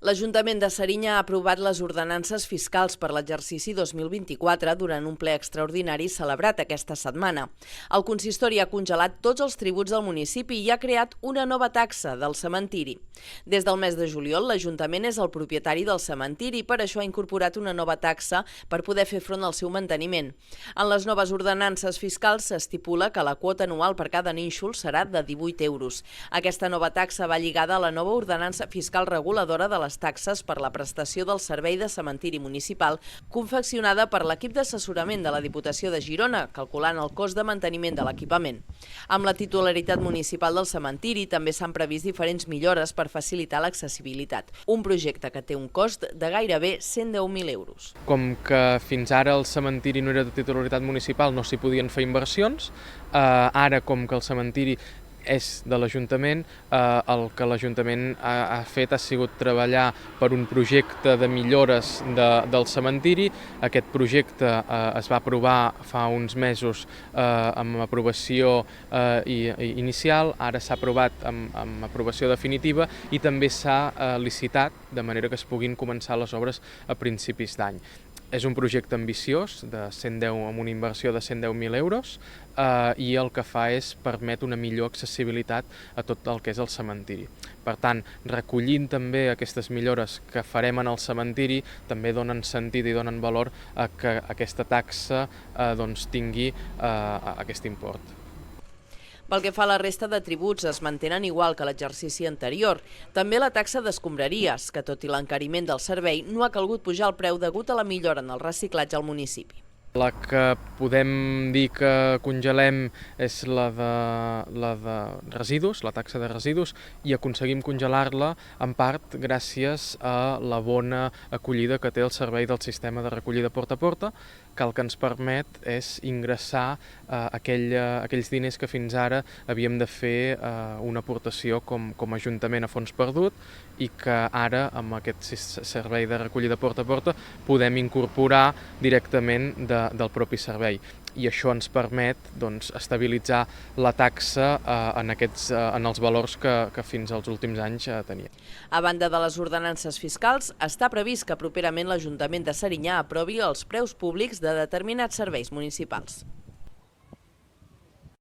L'Ajuntament de Serinyà ha aprovat les ordenances fiscals per l'exercici 2024 durant un ple extraordinari celebrat aquesta setmana. El consistori ha congelat tots els tributs del municipi i ha creat una nova taxa del cementiri. Des del mes de juliol, l'Ajuntament és el propietari del cementiri i per això ha incorporat una nova taxa per poder fer front al seu manteniment. En les noves ordenances fiscals s'estipula que la quota anual per cada nínxol serà de 18 euros. Aquesta nova taxa va lligada a la nova ordenança fiscal reguladora de les taxes per la prestació del servei de cementiri municipal confeccionada per l'equip d'assessorament de la Diputació de Girona, calculant el cost de manteniment de l'equipament. Amb la titularitat municipal del cementiri també s'han previst diferents millores per facilitar l'accessibilitat. Un projecte que té un cost de gairebé 110.000 euros. Com que fins ara el cementiri no era de titularitat municipal, no s'hi podien fer inversions. Ara, com que el cementiri és de l'Ajuntament, el que l'Ajuntament ha fet ha sigut treballar per un projecte de millores del cementiri. Aquest projecte es va aprovar fa uns mesos amb aprovació inicial, ara s'ha aprovat amb aprovació definitiva i també s'ha licitat de manera que es puguin començar les obres a principis d'any. És un projecte ambiciós amb una inversió de 110.000 euros i el que fa és permet una millor accessibilitat a tot el que és el cementiri. Per tant, recollint també aquestes millores que farem en el cementiri, també donen sentit i donen valor a que aquesta taxa tingui aquest import. Pel que fa a la resta de tributs, es mantenen igual que l'exercici anterior. També la taxa d'escombraries, que tot i l'encariment del servei, no ha calgut pujar el preu degut a la millora en el reciclatge al municipi. La que podem dir que congelem és la de residus, la taxa de residus, i aconseguim congelar-la en part gràcies a la bona acollida que té el servei del sistema de recollida porta a porta, que el que ens permet és ingressar aquells diners que fins ara havíem de fer una aportació com a Ajuntament a fons perdut i que ara, amb aquest servei de recollida porta a porta, podem incorporar directament del propi servei. I això ens permet estabilitzar la taxa en els valors que fins als últims anys tenia. A banda de les ordenances fiscals, està previst que properament l'Ajuntament de Serinyà aprovi els preus públics de determinats serveis municipals.